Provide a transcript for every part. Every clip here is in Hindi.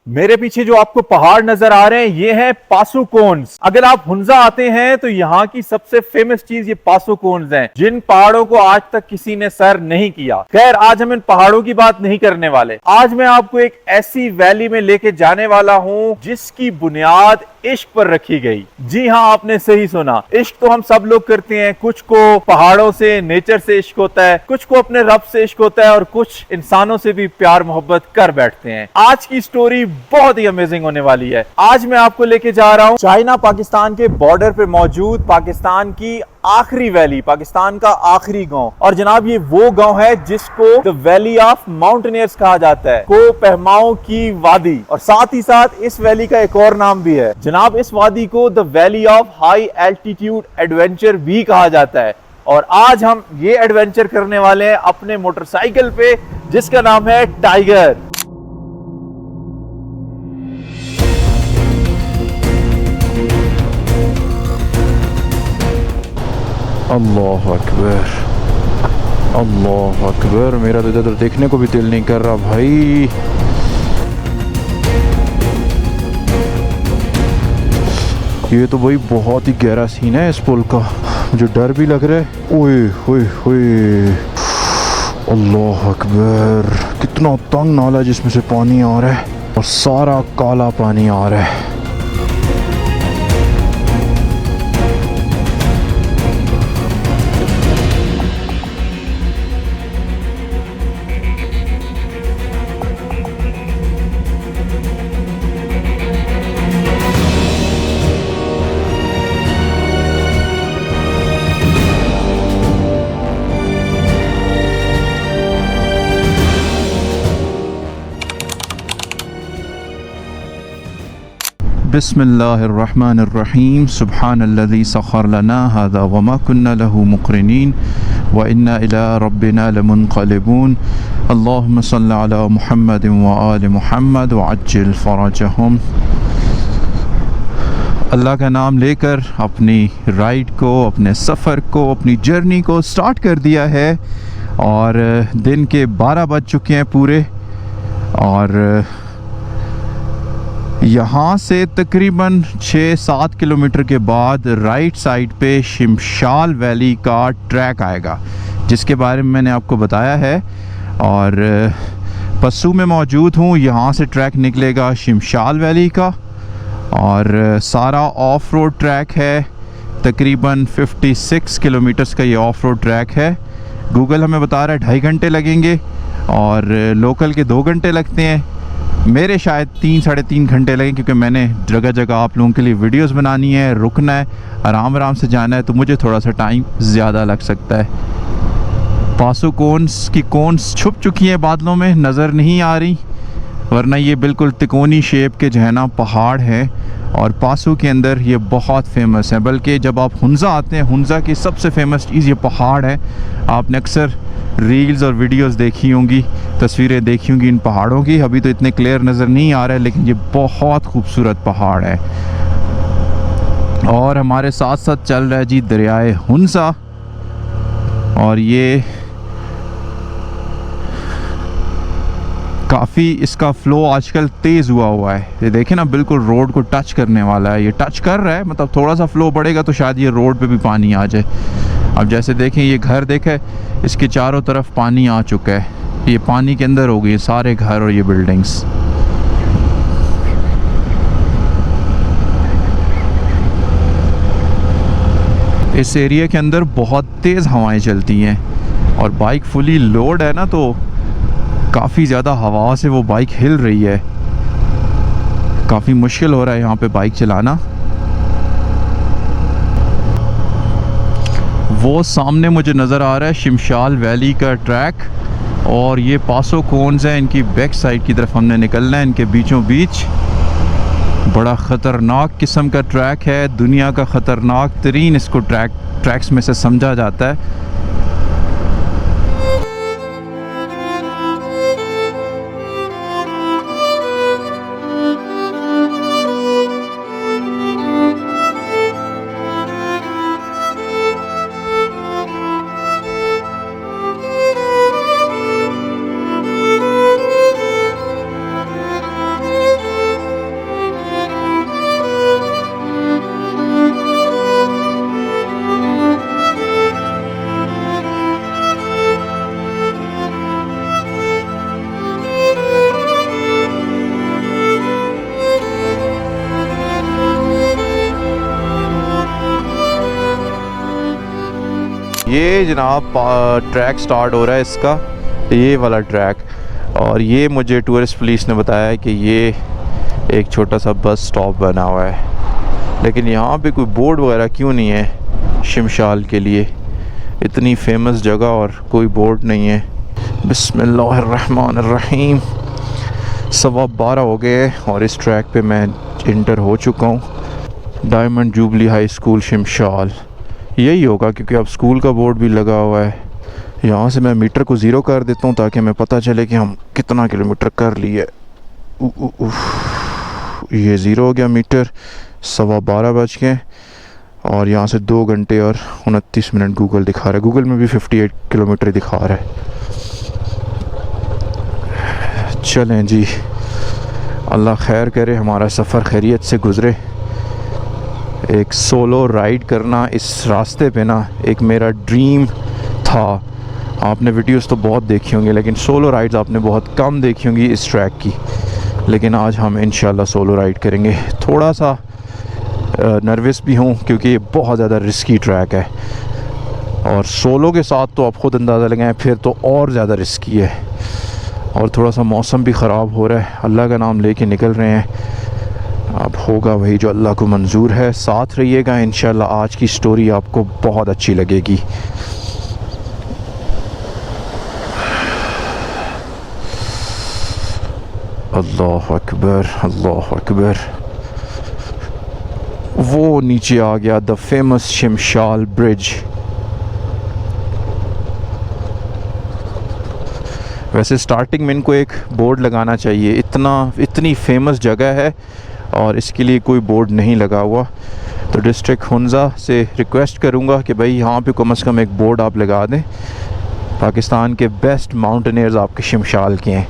मेरे पीछे जो आपको पहाड़ नजर आ रहे हैं ये है पासुकोन्स। अगर आप हुंजा आते हैं तो यहाँ की सबसे फेमस चीज ये पासुकोन्स हैं, जिन पहाड़ों को आज तक किसी ने सर नहीं किया। खैर, आज हम इन पहाड़ों की बात नहीं करने वाले। आज मैं आपको एक ऐसी वैली में लेके जाने वाला हूँ जिसकी बुनियाद इश्क पर रखी गई। जी हाँ, आपने सही सुना। इश्क तो हम सब लोग करते हैं। कुछ को पहाड़ों से, नेचर से इश्क होता है, कुछ को अपने रब से इश्क होता है और कुछ इंसानों से भी प्यार मोहब्बत कर बैठते हैं। आज की स्टोरी बहुत ही अमेजिंग होने वाली है। आज मैं आपको लेके जा रहा हूँ चाइना पाकिस्तान के बॉर्डर पे मौजूद पाकिस्तान की आखिरी वैली, पाकिस्तान का आखिरी गांव। और जनाब, ये वो गांव है जिसको द वैली ऑफ माउंटेनियर्स कहा जाता है, को पहमाओं की वादी। और साथ ही साथ इस वैली का एक और नाम भी है जनाब, इस वादी को the valley of high altitude adventure भी कहा जाता है। और आज हम ये एडवेंचर करने वाले हैं अपने मोटरसाइकिल पे, जिसका नाम है टाइगर। अल्लाह अकबर, अल्लाह अकबर। मेरा तो इधर देखने को भी दिल नहीं कर रहा भाई। ये तो भाई बहुत ही गहरा सीन है इस पुल का, मुझे डर भी लग रहा है। ओए होए होए, अल्लाह अकबर। कितना तंग नाला जिसमें से पानी आ रहा है और सारा काला पानी आ रहा है। बिस्मिल्लाहिर्रहमानिर्रहीम। सुब्हानल्लज़ी सख़र लना हाज़ा वमा कुन्ना लहू मुक़रिनीन व इन्ना इला रब्बिना लमुनक़लिबून। अल्लाहुम्मा सल्लि अला मुहम्मद व आलि मुहम्मद व अज्जिल फ़रजहुम। अल्लाह का नाम लेकर अपनी राइड को, अपने सफ़र को, अपनी जर्नी को स्टार्ट कर दिया है। और दिन के 12 बज चुके हैं पूरे। और यहाँ से तकरीबन 6-7 किलोमीटर के बाद राइट साइड पे शिमशाल वैली का ट्रैक आएगा, जिसके बारे में मैंने आपको बताया है। और पस्सू में मौजूद हूँ। यहाँ से ट्रैक निकलेगा शिमशाल वैली का और सारा ऑफ रोड ट्रैक है। तकरीबन 56 किलोमीटर्स का ये ऑफ रोड ट्रैक है। गूगल हमें बता रहा है 2.5 घंटे लगेंगे और लोकल के 2 घंटे लगते हैं। मेरे शायद 3-3.5 घंटे लगे, क्योंकि मैंने जगह जगह आप लोगों के लिए वीडियोस बनानी है, रुकना है, आराम आराम से जाना है, तो मुझे थोड़ा सा टाइम ज़्यादा लग सकता है। पासुकोन्स की कोन्स छुप चुकी हैं बादलों में, नज़र नहीं आ रही, वरना ये बिल्कुल तिकोनी शेप के जो है ना पहाड़ हैं। और पासू के अंदर ये बहुत फेमस है। बल्कि जब आप हुंजा आते हैं, हुंजा की सबसे फेमस चीज़ ये पहाड़ है। आपने अक्सर रील्स और वीडियोस देखी होंगी, तस्वीरें देखी होंगी इन पहाड़ों की। अभी तो इतने क्लियर नज़र नहीं आ रहा है, लेकिन ये बहुत खूबसूरत पहाड़ है। और हमारे साथ साथ चल रहा है जी दरियाए हुंजा। और ये काफ़ी इसका फ़्लो आजकल तेज़ हुआ है। ये देखें ना, बिल्कुल रोड को टच करने वाला है। ये टच कर रहा है, मतलब थोड़ा सा फ़्लो बढ़ेगा तो शायद ये रोड पे भी पानी आ जाए। अब जैसे देखें, ये घर देखें, इसके चारों तरफ पानी आ चुका है। ये पानी के अंदर हो गए सारे घर और ये बिल्डिंग्स। इस एरिया के अंदर बहुत तेज़ हवाएं चलती हैं और बाइक फुली लोड है ना, तो काफ़ी ज़्यादा हवा से वो बाइक हिल रही है। काफ़ी मुश्किल हो रहा है यहाँ पे बाइक चलाना। वो सामने मुझे नज़र आ रहा है शिमशाल वैली का ट्रैक, और ये पासुकोन्स हैं। इनकी बैक साइड की तरफ हमने निकलना है, इनके बीचों बीच। बड़ा ख़तरनाक किस्म का ट्रैक है, दुनिया का ख़तरनाक तरीन इसको ट्रैक्स में से समझा जाता है। ये जनाब ट्रैक स्टार्ट हो रहा है इसका, ये वाला ट्रैक। और ये मुझे टूरिस्ट पुलिस ने बताया है कि ये एक छोटा सा बस स्टॉप बना हुआ है, लेकिन यहाँ पे कोई बोर्ड वगैरह क्यों नहीं है शिमशाल के लिए? इतनी फेमस जगह और कोई बोर्ड नहीं है। बिस्मिल्लाहिर्रहमानिर्रहीम। 12:15 हो गए और इस ट्रैक पे मैं इंटर हो चुका हूँ। डायमंड जुबली हाई स्कूल शिमशाल, यही होगा क्योंकि अब स्कूल का बोर्ड भी लगा हुआ है। यहाँ से मैं मीटर को ज़ीरो कर देता हूँ ताकि हमें पता चले कि हम कितना किलोमीटर कर लिए। ये ज़ीरो हो गया मीटर। 12:15 बज गए और यहाँ से 2 घंटे और 29 मिनट गूगल दिखा रहा है। गूगल में भी 58 किलोमीटर दिखा रहा है। चलें जी, अल्लाह खैर करे, हमारा सफ़र खैरियत से गुज़रे। एक सोलो राइड करना इस रास्ते पे ना एक मेरा ड्रीम था। आपने वीडियोस तो बहुत देखी होंगी लेकिन सोलो राइड्स आपने बहुत कम देखी होंगी इस ट्रैक की। लेकिन आज हम इंशाल्लाह सोलो राइड करेंगे। थोड़ा सा नर्वस भी हूँ क्योंकि ये बहुत ज़्यादा रिस्की ट्रैक है और सोलो के साथ तो आप ख़ुद अंदाज़ा लगाएं फिर तो और ज़्यादा रिस्की है। और थोड़ा सा मौसम भी ख़राब हो रहा है। अल्लाह का नाम लेके निकल रहे हैं, अब होगा वही जो अल्लाह को मंजूर है। साथ रहिएगा, इंशाल्लाह आज की स्टोरी आपको बहुत अच्छी लगेगी। अल्लाह अकबर, अल्लाह अकबर। वो नीचे आ गया द फेमस शिमशाल ब्रिज। वैसे स्टार्टिंग में इनको एक बोर्ड लगाना चाहिए, इतनी फेमस जगह है और इसके लिए कोई बोर्ड नहीं लगा हुआ। तो डिस्ट्रिक्ट हुंज़ा से रिक्वेस्ट करूंगा कि भाई यहाँ पे कम से कम एक बोर्ड आप लगा दें। पाकिस्तान के बेस्ट माउंटेनियर्स आपके शिमशाल के हैं।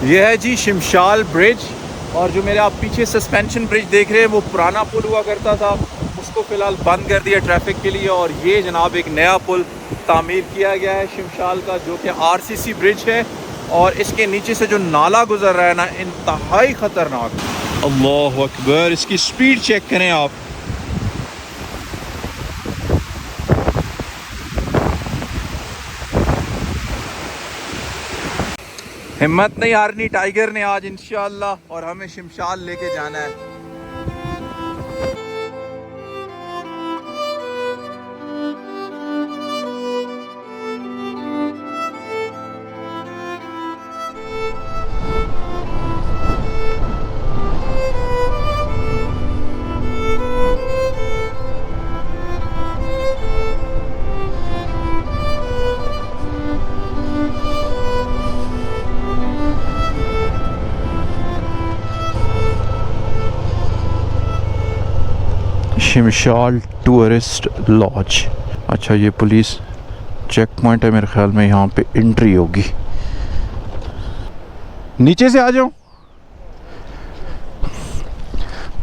ये है जी शिमशाल ब्रिज। और जो मेरे आप पीछे सस्पेंशन ब्रिज देख रहे हैं वो पुराना पुल हुआ करता था, उसको फ़िलहाल बंद कर दिया ट्रैफिक के लिए। और ये जनाब एक नया पुल तामीर किया गया है शिमशाल का, जो कि आरसीसी ब्रिज है। और इसके नीचे से जो नाला गुजर रहा है ना, इंतहाई ख़तरनाक। अल्लाह अकबर, इसकी स्पीड चेक करें आप। हिम्मत नहीं हारनी टाइगर ने आज इंशाअल्लाह, और हमें शिमशाल लेके जाना है। शिमशाल टूरिस्ट लॉज। अच्छा, ये पुलिस चेक पॉइंट है मेरे ख्याल में, यहाँ पे एंट्री होगी। नीचे से आ जाओ।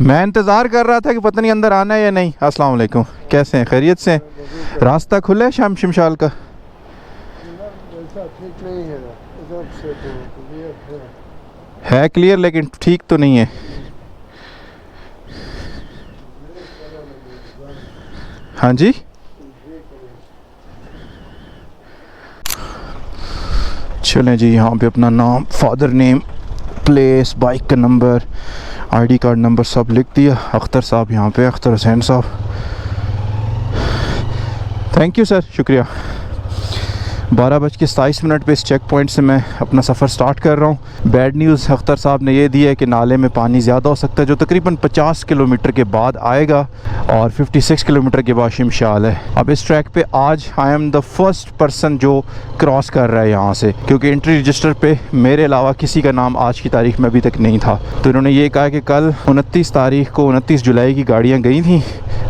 मैं इंतज़ार कर रहा था कि पता नहीं अंदर आना है या नहीं। अस्सलाम वालेकुम, कैसे हैं? खैरियत से? रास्ता खुला है शाम शिमशाल का? ठीक नहीं है क्लियर, लेकिन ठीक तो नहीं है। हाँ जी, चलें जी। यहाँ पे अपना नाम, फादर नेम, प्लेस, बाइक का नंबर, आईडी कार्ड नंबर सब लिख दिया। अख्तर साहब यहाँ पे, अख्तर हुसैन साहब। थैंक यू सर, शुक्रिया। 12:27 पे इस चेक पॉइंट से मैं अपना सफ़र स्टार्ट कर रहा हूँ। बैड न्यूज़ अख्तर साहब ने ये दी है कि नाले में पानी ज़्यादा हो सकता है, जो तकरीबन 50 किलोमीटर के बाद आएगा और 56 किलोमीटर के बाद शिमशाल है। अब इस ट्रैक पे आज I am the first person जो क्रॉस कर रहा है यहाँ से, क्योंकि एंट्री रजिस्टर पे मेरे अलावा किसी का नाम आज की तारीख में अभी तक नहीं था। तो इन्होंने ये कहा कि कल 29 तारीख को 29 जुलाई की गाड़ियाँ गई थी,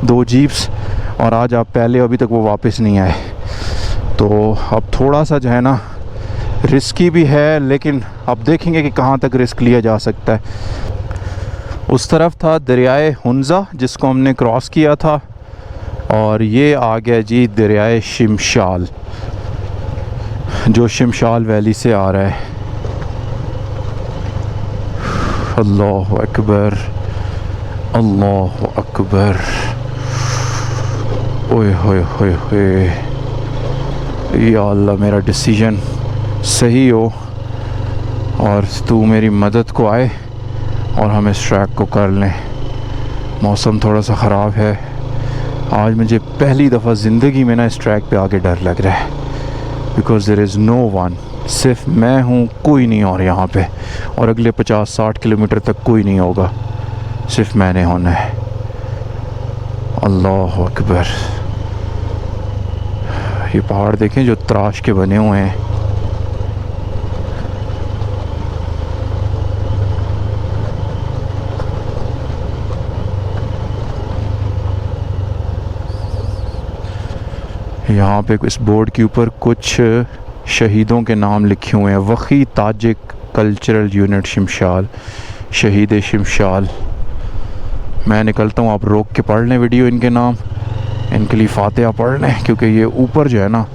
2 जीप्स, और आज आप पहले अभी तक वो वापस नहीं आए। तो अब थोड़ा सा जो है ना रिस्की भी है, लेकिन अब देखेंगे कि कहाँ तक रिस्क लिया जा सकता है। उस तरफ था दरियाए हुंज़ा जिसको हमने क्रॉस किया था, और ये आ गया जी दरियाए शिमशाल जो शिमशाल वैली से आ रहा है। अल्लाह अकबर, अल्लाह अकबर। ओए होए होए होए, या अल्लाह मेरा डिसीजन सही हो और तू मेरी मदद को आए और हम इस ट्रैक को कर लें। मौसम थोड़ा सा ख़राब है आज, मुझे पहली दफ़ा ज़िंदगी में ना इस ट्रैक पे आके डर लग रहा है, because there is no one, सिर्फ मैं हूँ, कोई नहीं और यहाँ पे, और अगले 50-60 किलोमीटर तक कोई नहीं होगा, सिर्फ मैंने होना है। अल्लाह अकबर। ये पहाड़ देखें जो तराश के बने हुए हैं। यहाँ पे इस बोर्ड के ऊपर कुछ शहीदों के नाम लिखे हुए हैं। वक़ी ताजिक कल्चरल यूनिट शिमशाल, शहीद शिमशाल। मैं निकलता हूँ, आप रोक के पढ़ लें वीडियो, इनके नाम, इनके लिए फातिहा पढ़ लें, क्योंकि ये ऊपर जो है ना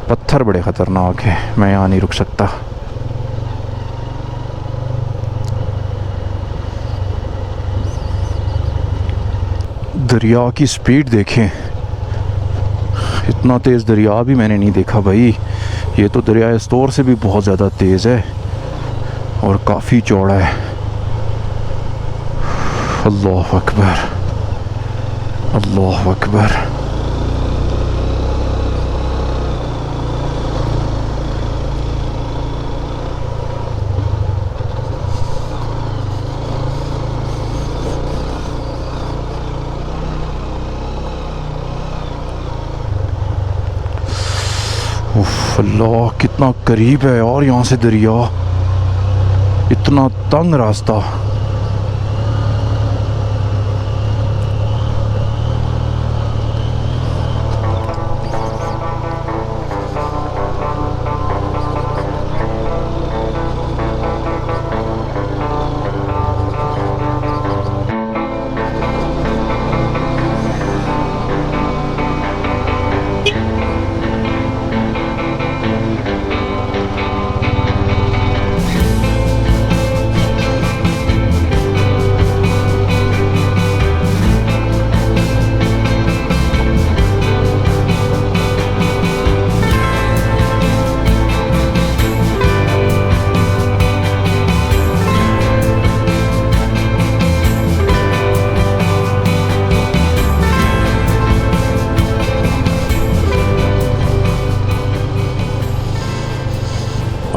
पत्थर बड़े ख़तरनाक है, मैं यहाँ नहीं रुक सकता। दरिया की स्पीड देखें, इतना तेज़ दरिया भी मैंने नहीं देखा भाई। ये तो दरिया स्तोर से भी बहुत ज़्यादा तेज़ है और काफ़ी चौड़ा है। अल्लाह अकबर, अल्लाह अकबर। उफ अल्लाह, कितना करीब है और यहाँ से दरिया, इतना तंग रास्ता।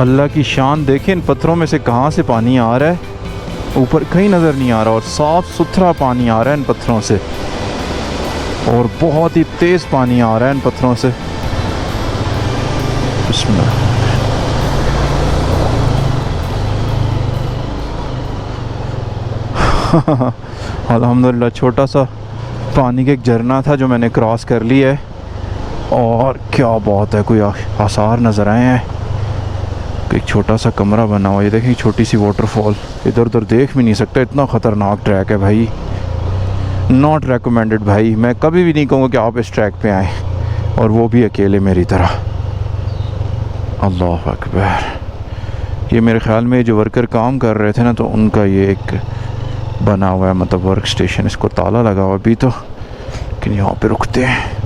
अल्लाह की शान देखें, इन पत्थरों में से कहाँ से पानी आ रहा है, ऊपर कहीं नज़र नहीं आ रहा, और साफ़ सुथरा पानी आ रहा है इन पत्थरों से, और बहुत ही तेज़ पानी आ रहा है इन पत्थरों से। बिस्मिल्लाह। अल्हम्दुलिल्लाह, छोटा सा पानी का एक झरना था जो मैंने क्रॉस कर लिया है, और क्या बात है, कोई आसार नज़र आए हैं। एक छोटा सा कमरा बना हुआ है, ये देखिए छोटी सी वाटरफॉल, इधर उधर देख भी नहीं सकता, इतना ख़तरनाक ट्रैक है भाई। नॉट रेकमेंडेड भाई, मैं कभी भी नहीं कहूँगा कि आप इस ट्रैक पे आएँ, और वो भी अकेले मेरी तरह। अल्लाह अकबर। ये मेरे ख़्याल में जो वर्कर काम कर रहे थे ना, तो उनका ये एक बना हुआ है, मतलब वर्क स्टेशन, इसको ताला लगा हुआ अभी तो, लेकिन यहाँ पे रुकते हैं।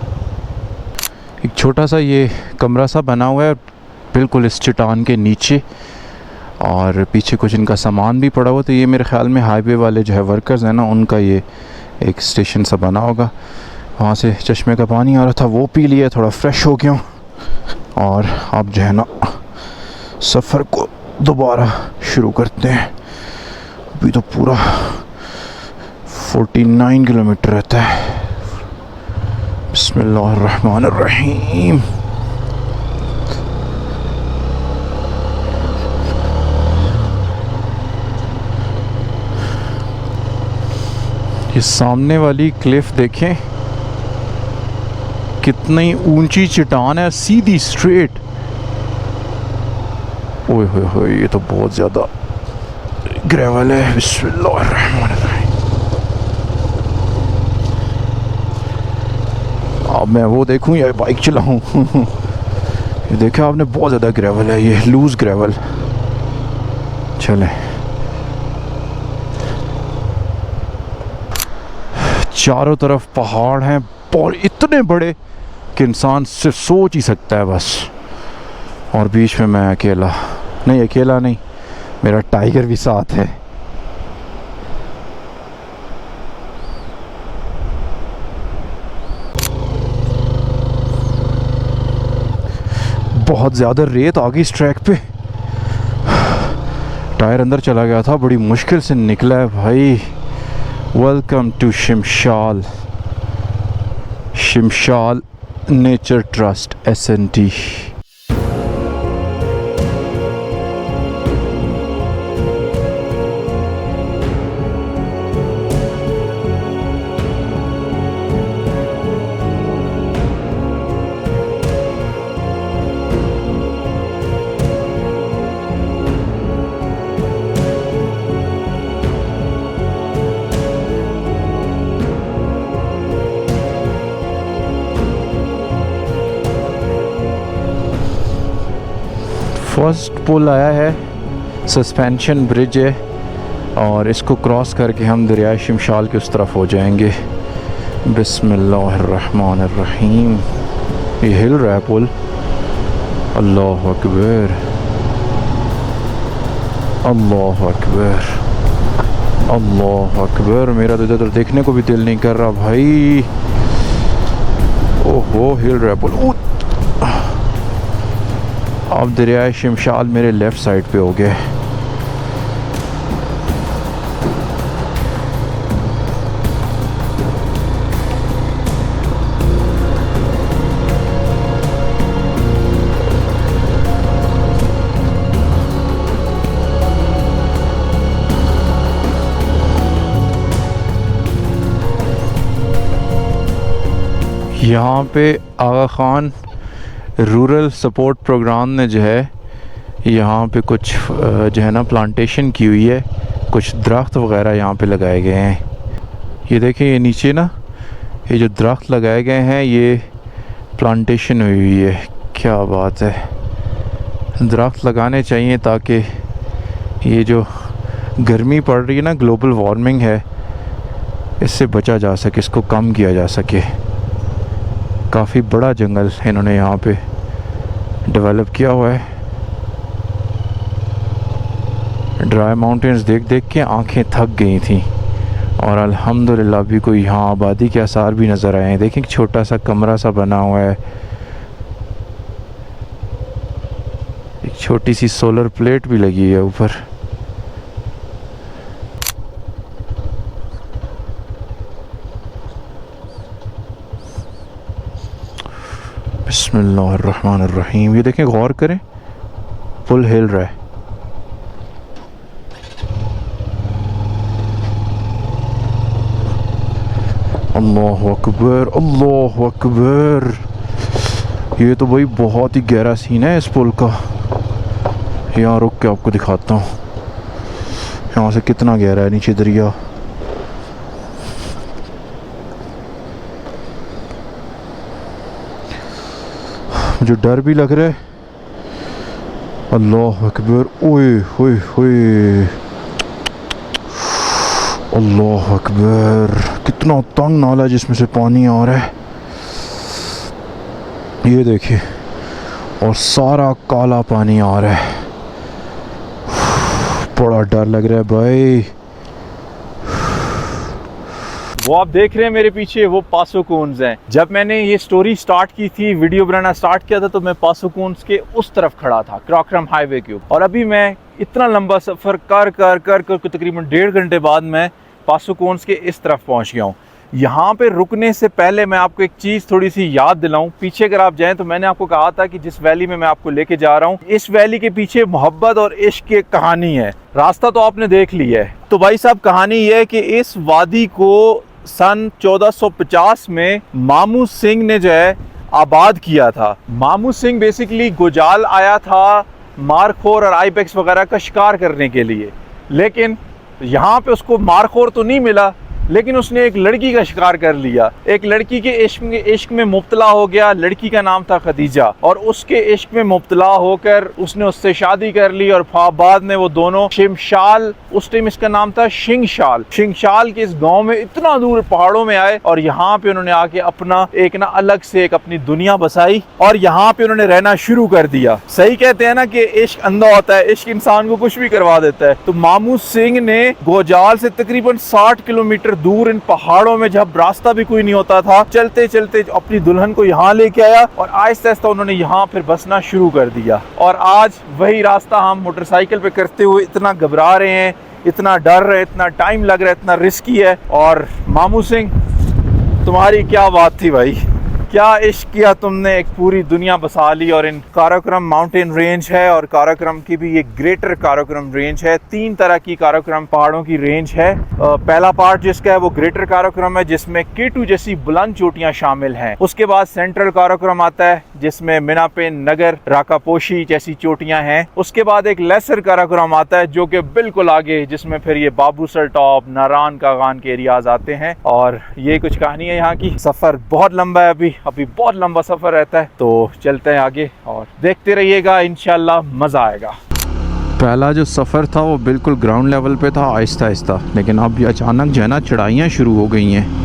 एक छोटा सा ये कमरा सा बना हुआ है बिल्कुल इस चट्टान के नीचे, और पीछे कुछ इनका सामान भी पड़ा हुआ। तो ये मेरे ख़्याल में हाईवे वाले जो है वर्कर्स हैं ना, उनका ये एक स्टेशन सा बना होगा। वहाँ से चश्मे का पानी आ रहा था, वो पी लिया, थोड़ा फ्रेश हो गया, और अब जो है ना सफ़र को दोबारा शुरू करते हैं। अभी तो पूरा 49 किलोमीटर रहता है। बिस्मिल्लाहिर्रहमानिर्रहीम। ये सामने वाली क्लिफ देखें, कितनी ऊंची चट्टान है, सीधी स्ट्रेट। ओए होए होए, ये तो बहुत ज़्यादा ग्रेवल है। बिस्मिल्लाहिर्रहमानिर्रहीम। अब मैं वो देखूं या बाइक चलाऊं? ये देखा आपने, बहुत ज़्यादा ग्रेवल है, ये लूज ग्रेवल। चलें, चारों तरफ पहाड़ हैं और इतने बड़े कि इंसान सिर्फ सोच ही सकता है बस। और बीच में मैं अकेला नहीं, मेरा टाइगर भी साथ है। बहुत ज़्यादा रेत आ गई इस ट्रैक पे, टायर अंदर चला गया था, बड़ी मुश्किल से निकला है भाई। Welcome to Shimshal nature trust SNT। First पुल आया है, सस्पेंशन ब्रिज है, और इसको क्रॉस करके हम दरिया शिमशाल के उस तरफ हो जाएंगे। बिस्मिल्लाहिर्रहमानिर्रहीम। ये हिल रहा है पुल। अल्लाह अकबर, अल्लाह अकबर, अल्लाह अकबर। मेरा तो इधर देखने को भी दिल नहीं कर रहा भाई। ओहो, हिल रहा है पुल। अब दरिया शिमशाल मेरे लेफ़्ट साइड पे हो गए। यहाँ पे आगा खान रूरल सपोर्ट प्रोग्राम ने जो है यहाँ पे कुछ जो है ना प्लांटेशन की हुई है, कुछ दरख्त वगैरह यहाँ पे लगाए गए हैं। ये देखें, ये नीचे ना ये जो दरख्त लगाए गए हैं ये प्लांटेशन हुई हुई है। क्या बात है, दरख्त लगाने चाहिए ताकि ये जो गर्मी पड़ रही है ना, ग्लोबल वार्मिंग है, इससे बचा जा सके, इसको कम किया जा सके। काफ़ी बड़ा जंगल इन्होंने यहाँ पे डेवलप किया हुआ है। ड्राई माउंटेन्स देख देख के आंखें थक गई थी, और अल्हम्दुलिल्लाह भी कोई यहाँ आबादी के आसार भी नज़र आए हैं। देखें, एक छोटा सा कमरा सा बना हुआ है, एक छोटी सी सोलर प्लेट भी लगी है ऊपर। बिस्मिल्लाहिर्रहमानिर्रहीम। ये देखें, गौर करें, पुल हिल रहा है। अल्लाह अकबर, अल्लाह अकबर। ये तो भाई बहुत ही गहरा सीन है इस पुल का। यहाँ रुक के आपको दिखाता हूँ यहाँ से कितना गहरा है नीचे दरिया। मुझे डर भी लग रहा है। अल्लाह अकबर, ओए होए होए, अल्लाह अकबर। कितना तंग नाला है जिसमें से पानी आ रहा है, ये देखिए, और सारा काला पानी आ रहा है। बड़ा डर लग रहा है भाई। वो आप देख रहे हैं मेरे पीछे, वो पासो कोन्स हैं। जब मैंने ये स्टोरी स्टार्ट की थी, वीडियो बनाना स्टार्ट किया था, तो मैं पासो कोन्स के उस तरफ खड़ा था, क्राक्रम हाईवे के ऊपर। और अभी मैं इतना लंबा सफ़र कर कर कर कर तकरीबन 1.5 घंटे बाद मैं पासो कोन्स के इस तरफ पहुंच गया हूँ। यहाँ पे रुकने से पहले मैं आपको एक चीज़ थोड़ी सी याद दिलाऊं। पीछे अगर आप जाएं तो मैंने आपको कहा था कि जिस वैली में मैं आपको लेके जा रहा हूँ, इस वैली के पीछे मोहब्बत और इश्क की एक कहानी है। रास्ता तो आपने देख लिया है। तो भाई साहब, कहानी ये है कि इस वादी को सन 1450 में मामू सिंह ने जो है आबाद किया था। मामू सिंह बेसिकली गुजाल आया था मारखोर और आइबेक्स वगैरह का शिकार करने के लिए। लेकिन यहाँ पे उसको मारखोर तो नहीं मिला, लेकिन उसने एक लड़की का शिकार कर लिया। एक लड़की के इश्क में मुब्तला हो गया। लड़की का नाम था खदीजा, और उसके इश्क में मुब्तला होकर उसने उससे शादी कर ली। और बाद में वो दोनों शिमशाल, उस टाइम इसका नाम था शिंगशाल, शिंगशाल के इस गांव में इतना दूर पहाड़ों में आए, और यहाँ पे उन्होंने आके अपना एक ना अलग से एक अपनी दुनिया बसाई, और यहाँ पे उन्होंने रहना शुरू कर दिया। सही कहते हैं ना कि इश्क अंधा होता है, इश्क इंसान को कुछ भी करवा देता है। तो मामू सिंह ने गोजाल से तकरीबन 60 किलोमीटर दूर इन पहाड़ों में, जब रास्ता भी कोई नहीं होता था, चलते चलते अपनी दुल्हन को यहाँ लेके आया, और आहिस्ता आहिस्ता उन्होंने यहाँ फिर बसना शुरू कर दिया। और आज वही रास्ता हम मोटरसाइकिल पे करते हुए इतना घबरा रहे हैं, इतना डर रहे हैं, इतना टाइम लग रहा है, इतना रिस्की है। और मामू सिंह, तुम्हारी क्या बात थी भाई, क्या इश्क किया तुमने, एक पूरी दुनिया बसा ली। और इन काराकोरम माउंटेन रेंज है, और काराकोरम की भी एक ग्रेटर काराकोरम रेंज है। 3 तरह की काराकोरम पहाड़ों की रेंज है। पहला पार्ट जिसका है वो ग्रेटर काराकोरम है, जिसमें K2 जैसी बुलंद चोटियां शामिल हैं। उसके बाद सेंट्रल काराकोरम आता है, जिसमें मिनापिन, नगर, राकापोशी जैसी चोटियां हैं। उसके बाद एक लेसर काराकोरम आता है, जो कि बिल्कुल आगे, जिसमें फिर ये बाबूसर टॉप, नारायण कागान के एरियाज आते हैं। और ये कुछ कहानी है यहाँ की। सफर बहुत लंबा है, अभी बहुत लंबा सफर रहता है, तो चलते हैं आगे और देखते रहिएगा, इंशाल्लाह मजा आएगा। पहला जो सफ़र था वो बिल्कुल ग्राउंड लेवल पे था, आहिस्ता आहिस्ता, लेकिन अब ये अचानक जो है ना चढ़ाइयाँ शुरू हो गई हैं।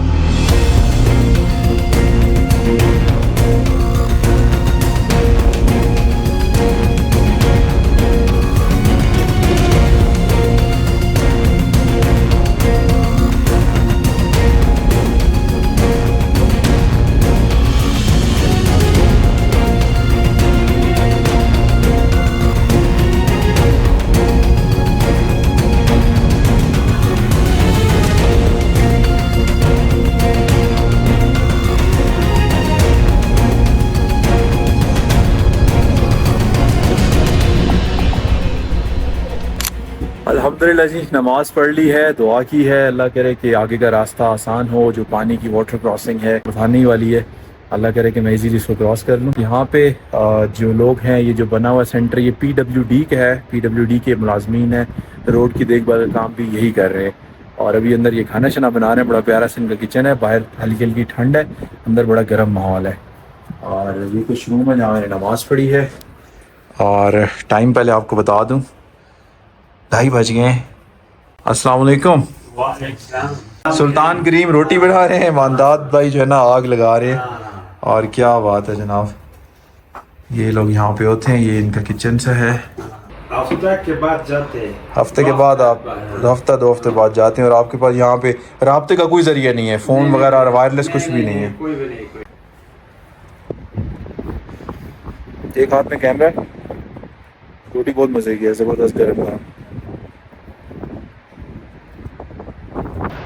अल्हम्दुलिल्लाह जी, नमाज पढ़ ली है, दुआ की है, अल्लाह करे कि आगे का रास्ता आसान हो। जो पानी की वाटर क्रॉसिंग है उठाने वाली है, अल्लाह करे कि मैं इजीली इसको क्रॉस कर लूँ। यहाँ पे जो लोग हैं, ये जो बना हुआ सेंटर ये PWD का है, PWD के मुलाजमीन है, रोड की देखभाल का काम भी यही कर रहे हैं। और अभी अंदर ये खाना शाना बना रहे हैं, बड़ा प्यारा सा इनका किचन है, बाहर हल्की हल्की ठंड है, अंदर बड़ा गर्म माहौल है। और ये कुछ रूम है जहाँ मैंने नमाज़ पढ़ी है। और टाइम पहले आपको बता दूँ, 2:30 बज गए। अस्सलाम वालेकुम। सुल्तान करीम रोटी बना रहे हैं, मानदाद भाई जो है ना आग लगा रहे हैं। और क्या बात है जनाब, ये लोग यहाँ पे होते हैं, ये इनका किचन सा है। हफ्ते के बाद जाते हैं, हफ्ते के बाद आप हफ्ता 2 हफ्ते बाद जाते हैं। और आपके पास यहाँ पे राब्ते का कोई जरिया नहीं है, फ़ोन वगैरह और वायरलेस कुछ भी नहीं है। कोई भी नहीं, कोई। एक हाथ में कैमरा, रोटी बहुत मज़े की है, ज़बरदस्त गर्म था,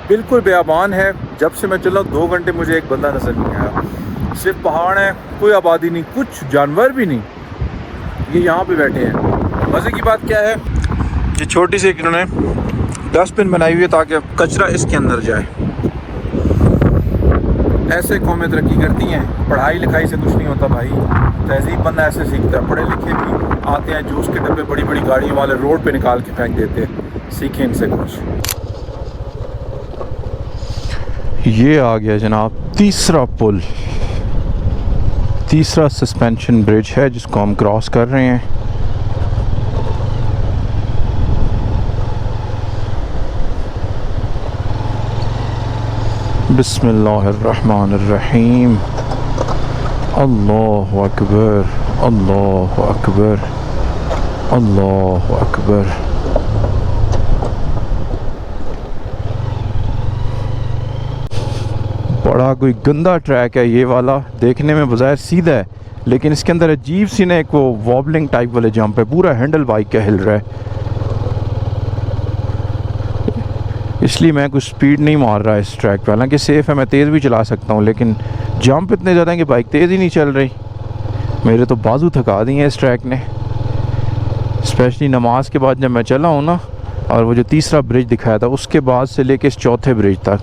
बिल्कुल बेआबान है। जब से मैं चला 2 घंटे मुझे एक बंदा नजर नहीं आया, सिर्फ पहाड़ है, कोई आबादी नहीं, कुछ जानवर भी नहीं, ये यहाँ पे बैठे हैं। मज़े की बात क्या है, ये छोटी सी इन्होंने डस्टबिन बनाई हुई है ताकि कचरा इसके अंदर जाए। ऐसे कौमें तरक्की करती हैं, पढ़ाई लिखाई से कुछ नहीं होता भाई, तहजीब बंदा ऐसे सीखता है। पढ़े लिखे भी आते हैं, जूस के डब्बे बड़ी बड़ी गाड़ियों वाले रोड पे निकाल के फेंक देते हैं, सीखें इनसे कुछ। ये आ गया जनाब तीसरा पुल, तीसरा सस्पेंशन ब्रिज है जिसको हम क्रॉस कर रहे हैं। बिस्मिल्लाहिर्रहमानिर्रहीम। अल्लाहु अकबर, अल्लाहु अकबर, अल्लाहु अकबर। बड़ा कोई गंदा ट्रैक है ये वाला, देखने में बज़ाहिर सीधा है, लेकिन इसके अंदर अजीब सी ना एक वो वॉबलिंग टाइप वाले जंप है, पूरा हैंडल बाइक का हिल रहा है, इसलिए मैं कुछ स्पीड नहीं मार रहा इस ट्रैक पर। हालांकि सेफ़ है, मैं तेज़ भी चला सकता हूँ, लेकिन जंप इतने ज़्यादा हैं कि बाइक तेज़ ही नहीं चल रही। मेरे तो बाजू थका दिए हैं इस ट्रैक ने, स्पेशली नमाज के बाद जब मैं चला हूँ ना, और वो जो तीसरा ब्रिज दिखाया था उसके बाद से लेके इस चौथे ब्रिज तक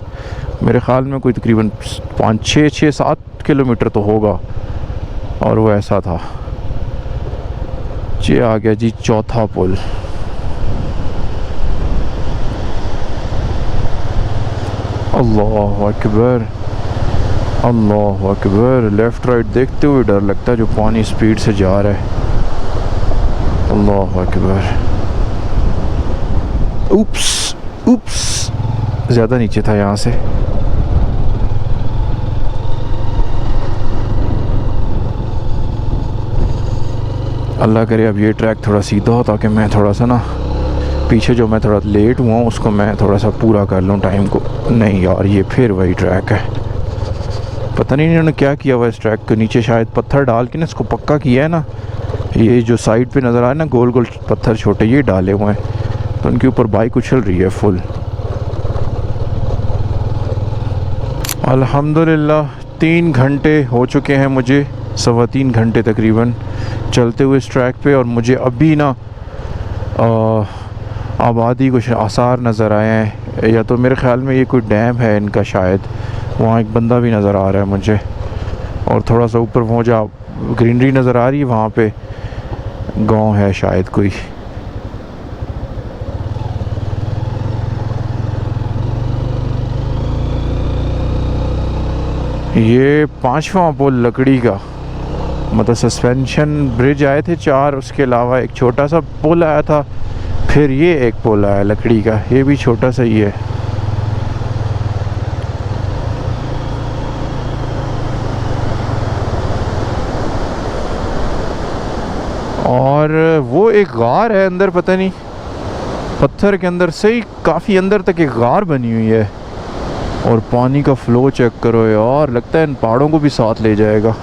मेरे ख़्याल में कोई तकरीबन 5-6-7 किलोमीटर तो होगा, और वो ऐसा था। ये आ गया जी चौथा पुल। अल्लाह अकबर, अल्लाह अकबर। लेफ़्ट राइट देखते हुए डर लगता है जो पानी स्पीड से जा रहा है। अल्लाह अकबर। उप्स उप्स, ज़्यादा नीचे था यहाँ से। अल्लाह करे अब ये ट्रैक थोड़ा सीधा हो ताकि मैं थोड़ा सा ना पीछे जो मैं थोड़ा लेट हुआ हूँ उसको मैं थोड़ा सा पूरा कर लूँ टाइम को। नहीं यार, ये फिर वही ट्रैक है। पता नहीं इन्होंने क्या किया हुआ इस ट्रैक के नीचे, शायद पत्थर डाल के ना इसको पक्का किया है ना। ये जो साइड पे नज़र आए ना गोल गोल पत्थर छोटे, ये डाले हुए हैं तो उनके ऊपर बाइक उछल रही है फुल। अल्हम्दुलिल्लाह 3 घंटे हो चुके हैं मुझे, 3.25 घंटे तकरीबन चलते हुए इस ट्रैक पे। और मुझे अभी ना आबादी कुछ आसार नज़र आए हैं, या तो मेरे ख़्याल में ये कोई डैम है इनका शायद। वहाँ एक बंदा भी नज़र आ रहा है मुझे, और थोड़ा सा ऊपर वो जहाँ ग्रीनरी नज़र आ रही है वहाँ पे गांव है शायद कोई। ये 5वां पुल लकड़ी का, मतलब सस्पेंशन ब्रिज आए थे 4, उसके अलावा एक छोटा सा पुल आया था, फिर ये एक पुल आया लकड़ी का, ये भी छोटा सा ही है। और वो एक गार है अंदर, पता नहीं पत्थर के अंदर से ही काफ़ी अंदर तक एक गार बनी हुई है। और पानी का फ़्लो चेक करो यार, लगता है इन पहाड़ों को भी साथ ले जाएगा।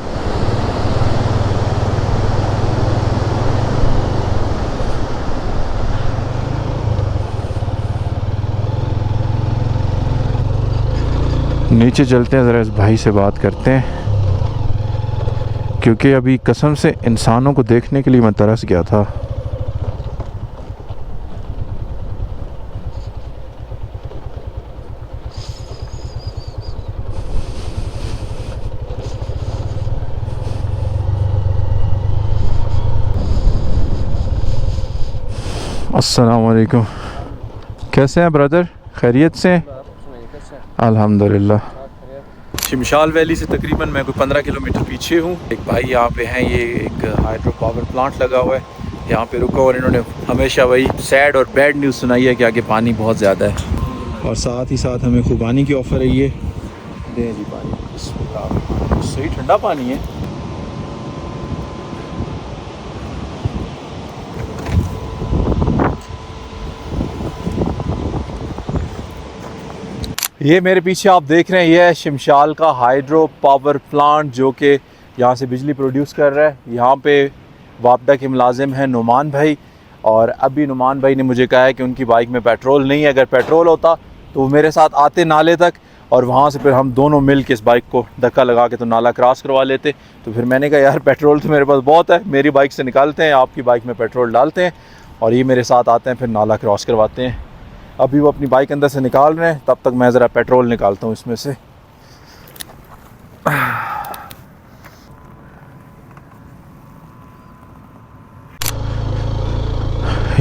नीचे चलते हैं, ज़रा इस भाई से बात करते हैं, क्योंकि अभी कसम से इंसानों को देखने के लिए मैं तरस गया था। अस्सलाम वालेकुम, कैसे हैं ब्रदर? खैरियत से हैं? अल्हम्दुलिल्लाह। शिमशाल वैली से तकरीबन मैं कोई 15 किलोमीटर पीछे हूँ। एक भाई यहाँ पे हैं, ये एक हाइड्रो पावर प्लांट लगा हुआ है, यहाँ पे रुका, और इन्होंने हमेशा वही सैड और बैड न्यूज़ सुनाई है कि आगे पानी बहुत ज़्यादा है, और साथ ही साथ हमें खुबानी की ऑफ़र है। ये दें जी पानी, सही ठंडा पानी है। ये मेरे पीछे आप देख रहे हैं, ये है शिमशाल का हाइड्रो पावर प्लांट जो कि यहाँ से बिजली प्रोड्यूस कर रहा है। यहाँ पे वापडा के मुलाजिम हैं नुमान भाई, और अभी नुमान भाई ने मुझे कहा है कि उनकी बाइक में पेट्रोल नहीं है। अगर पेट्रोल होता तो वो मेरे साथ आते नाले तक, और वहाँ से फिर हम दोनों मिल के इस बाइक को धक्का लगा के तो नाला क्रॉस करवा लेते। तो फिर मैंने कहा यार पेट्रोल तो मेरे पास बहुत है, मेरी बाइक से निकालते हैं, आपकी बाइक में पेट्रोल डालते हैं, और ये मेरे साथ आते हैं, फिर नाला क्रॉस करवाते हैं। अभी वो अपनी बाइक अंदर से निकाल रहे हैं, तब तक मैं ज़रा पेट्रोल निकालता हूँ इसमें से।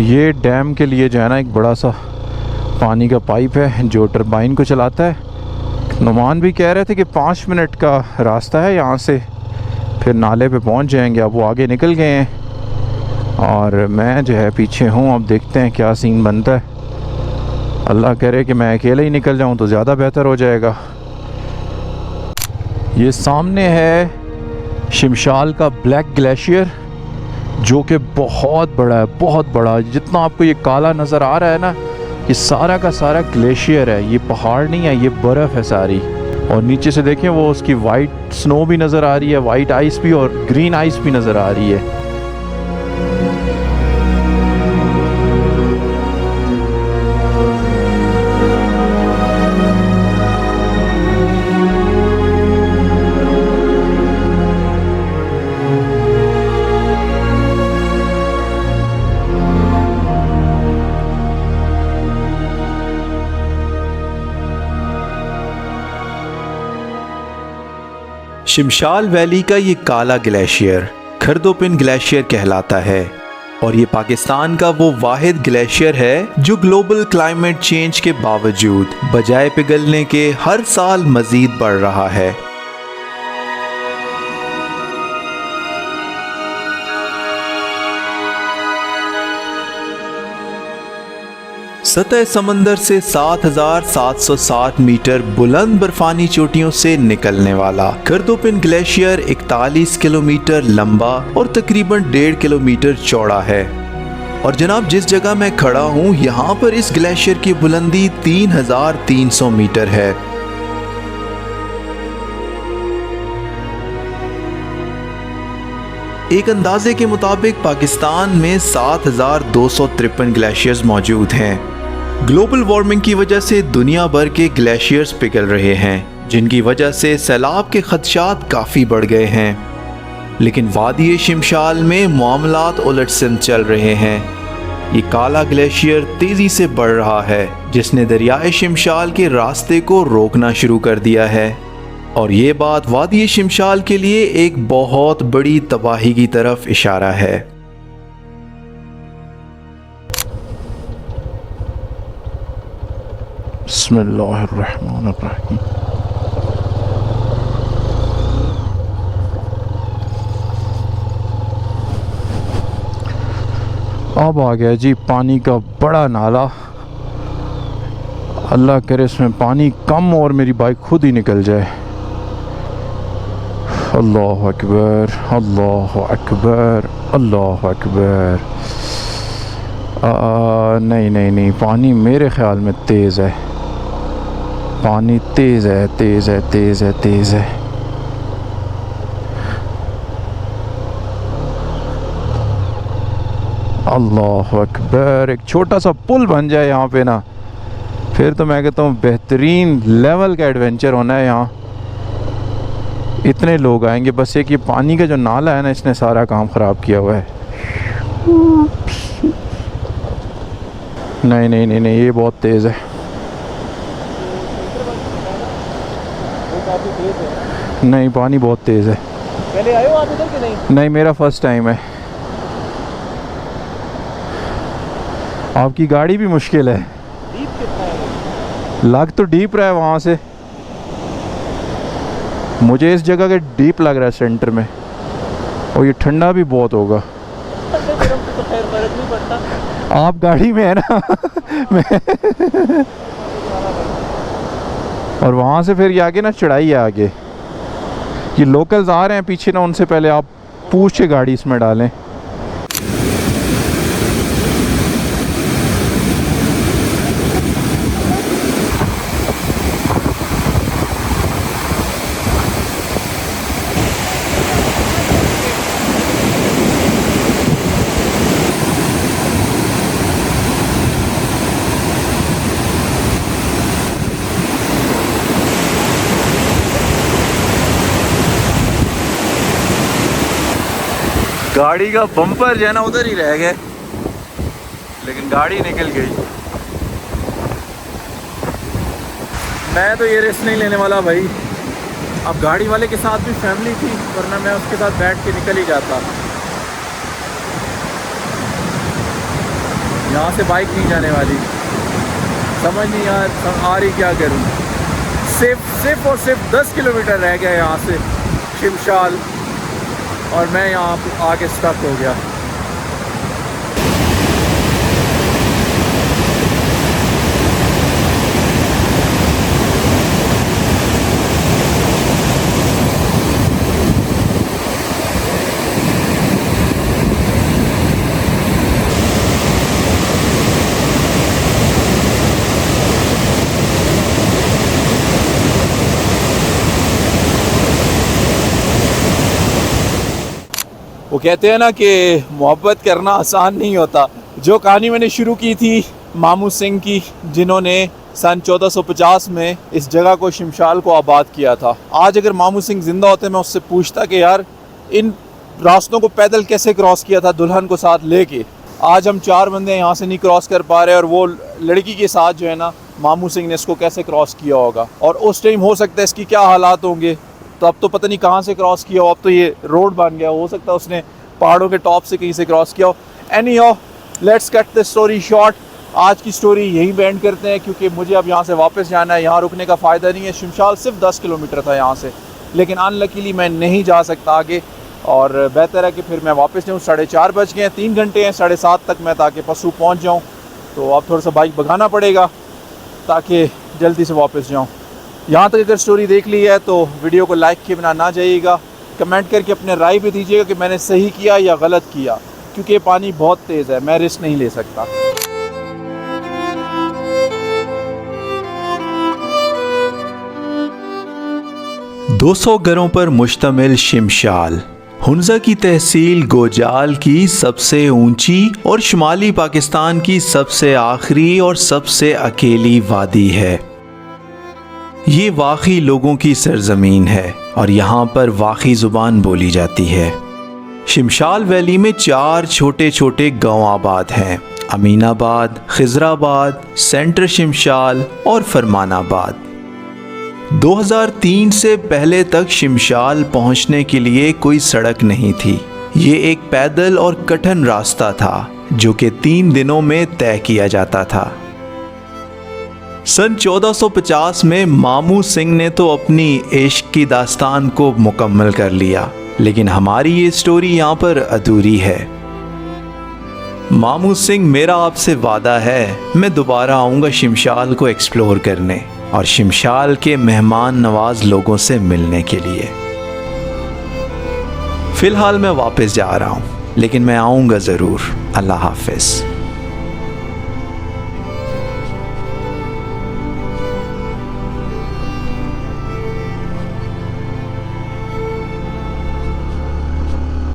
ये डैम के लिए जो है ना एक बड़ा सा पानी का पाइप है जो टरबाइन को चलाता है। नुमान भी कह रहे थे कि 5 मिनट का रास्ता है यहाँ से, फिर नाले पे पहुँच जाएंगे। अब वो आगे निकल गए हैं और मैं जो है पीछे हूँ। अब देखते हैं क्या सीन बनता है। अल्लाह करे कि मैं अकेले ही निकल जाऊँ तो ज़्यादा बेहतर हो जाएगा। ये सामने है शिमशाल का ब्लैक ग्लेशियर, जो कि बहुत बड़ा है, बहुत बड़ा। जितना आपको ये काला नज़र आ रहा है ना, ये सारा का सारा ग्लेशियर है, ये पहाड़ नहीं है, ये बर्फ़ है सारी। और नीचे से देखें वो उसकी वाइट स्नो भी नज़र आ रही है, वाइट आइस भी, और ग्रीन आइस भी नज़र आ रही है। शिमशाल वैली का ये काला ग्लेशियर खरदोपिन ग्लेशियर कहलाता है। और ये पाकिस्तान का वो वाहिद ग्लेशियर है जो ग्लोबल क्लाइमेट चेंज के बावजूद बजाय पिघलने के हर साल मजीद बढ़ रहा है। सतह समंदर से 7,760 मीटर बुलंद बर्फानी चोटियों से निकलने वाला गर्दोपिन ग्लेशियर 41 किलोमीटर लंबा और तकरीबन 1.5 किलोमीटर चौड़ा है। और जनाब, जिस जगह मैं खड़ा हूँ यहाँ पर इस ग्लेशियर की बुलंदी 3,300 मीटर है। एक अंदाजे के मुताबिक पाकिस्तान में 7,253 ग्लेशियर्स मौजूद हैं। ग्लोबल वार्मिंग की वजह से दुनिया भर के ग्लेशियर्स पिघल रहे हैं, जिनकी वजह से सैलाब के खदशात काफ़ी बढ़ गए हैं। लेकिन वादी शिमशाल में मामलात उलट सिमत चल रहे हैं। ये काला ग्लेशियर तेज़ी से बढ़ रहा है, जिसने दरियाए शिमशाल के रास्ते को रोकना शुरू कर दिया है। और ये बात वादी शिमशाल के लिए एक बहुत बड़ी तबाही की तरफ इशारा है। बिस्मिल्लाहिर्रहमानिर्रहीम। अब आ गया जी पानी का बड़ा नाला। अल्लाह करे इसमें पानी कम और मेरी बाइक खुद ही निकल जाए। अल्लाह अकबर, अल्लाह अकबर, अल्लाह अकबर। नहीं नहीं नहीं, पानी मेरे ख्याल में तेज़ है। पानी तेज़ है, तेज़ है, तेज़ है, तेज़ है। अल्लाह अकबर। एक छोटा सा पुल बन जाए यहाँ पे ना, फिर तो मैं कहता हूँ बेहतरीन लेवल का एडवेंचर होना है यहाँ। इतने लोग आएंगे, बस एक ये पानी का जो नाला है ना, इसने सारा काम ख़राब किया हुआ है। नहीं नहीं नहीं नहीं, ये बहुत तेज़ है। नहीं, पानी बहुत तेज़ है। पहले आए हो आप इधर कि नहीं? नहीं, मेरा फर्स्ट टाइम है। आपकी गाड़ी भी मुश्किल है। डीप कितना है? लग तो डीप रहा है वहाँ से, मुझे इस जगह के डीप लग रहा है सेंटर में। और ये ठंडा भी बहुत होगा। तो खैर फर्क नहीं पड़ता। आप गाड़ी में है ना मैं और वहाँ से फिर ये आगे ना चढ़ाई है आगे। ये लोकल्स आ रहे हैं पीछे ना, उनसे पहले आप पूछ के गाड़ी इसमें डालें। गाड़ी का बम्पर जो है ना उधर ही रह गए, लेकिन गाड़ी निकल गई। मैं तो ये रिस्क नहीं लेने वाला भाई। अब गाड़ी वाले के साथ भी फैमिली थी, वरना मैं उसके साथ बैठ के निकल ही जाता। यहाँ से बाइक नहीं जाने वाली, समझ नहीं आ रही क्या करूँ। सिर्फ और सिर्फ 10 किलोमीटर रह गया यहाँ से शिमशाल, और मैं यहाँ आके स्टक हो गया। वो कहते हैं ना कि मोहब्बत करना आसान नहीं होता। जो कहानी मैंने शुरू की थी मामू सिंह की, जिन्होंने सन 1450 में इस जगह को शिमशाल को आबाद किया था। आज अगर मामू सिंह ज़िंदा होते, मैं उससे पूछता कि यार इन रास्तों को पैदल कैसे क्रॉस किया था दुल्हन को साथ लेके। आज हम 4 बंदे यहाँ से नहीं क्रॉस कर पा रहे, और वो लड़की के साथ जो है ना मामू सिंह ने इसको कैसे क्रॉस किया होगा। और उस टाइम हो सकता है इसकी क्या हालात होंगे। तो अब तो पता नहीं कहाँ से क्रॉस किया हो, अब तो ये रोड बन गया। हो सकता है उसने पहाड़ों के टॉप से कहीं से क्रॉस किया हो। Anyhow let's cut the story short. आज की स्टोरी यहीं बैंड करते हैं क्योंकि मुझे अब यहाँ से वापस जाना है। यहाँ रुकने का फ़ायदा नहीं है। शिमशाल सिर्फ 10 किलोमीटर था यहाँ से, लेकिन अनलकीली मैं नहीं जा सकता आगे, और बेहतर है कि फिर मैं वापस जाऊँ। 4:30 बज गए हैं, 3 घंटे हैं 7:30 तक मैं ताकि पशु पहुँच जाऊँ। तो अब थोड़ा सा बाइक भगाना पड़ेगा ताकि जल्दी से वापस जाऊँ। यहाँ तक अगर स्टोरी देख ली है तो वीडियो को लाइक किए बिना ना जाइएगा। कमेंट करके अपने राय भी दीजिएगा कि मैंने सही किया या गलत किया, क्योंकि ये पानी बहुत तेज़ है, मैं रिस्क नहीं ले सकता। 200 घरों पर मुश्तमिल शिमशाल हुंजा की तहसील गोजाल की सबसे ऊंची और शुमाली पाकिस्तान की सबसे आखिरी और सबसे अकेली वादी है। ये वाक़ई लोगों की सरजमीन है और यहाँ पर वाक़ई ज़ुबान बोली जाती है। शिमशाल वैली में 4 छोटे छोटे गांव आबाद हैं: अमीनाबाद, खिजराबाद, सेंटर शिमशाल और फरमानाबाद। 2003 से पहले तक शिमशाल पहुंचने के लिए कोई सड़क नहीं थी। ये एक पैदल और कठिन रास्ता था जो कि 3 दिनों में तय किया जाता था। सन 1450 में मामू सिंह ने तो अपनी इश्क की दास्तान को मुकम्मल कर लिया, लेकिन हमारी ये स्टोरी यहाँ पर अधूरी है। मामू सिंह, मेरा आपसे वादा है, मैं दोबारा आऊँगा शिमशाल को एक्सप्लोर करने और शिमशाल के मेहमान नवाज लोगों से मिलने के लिए। फ़िलहाल मैं वापस जा रहा हूँ, लेकिन मैं आऊँगा ज़रूर। अल्लाह हाफ़िज़।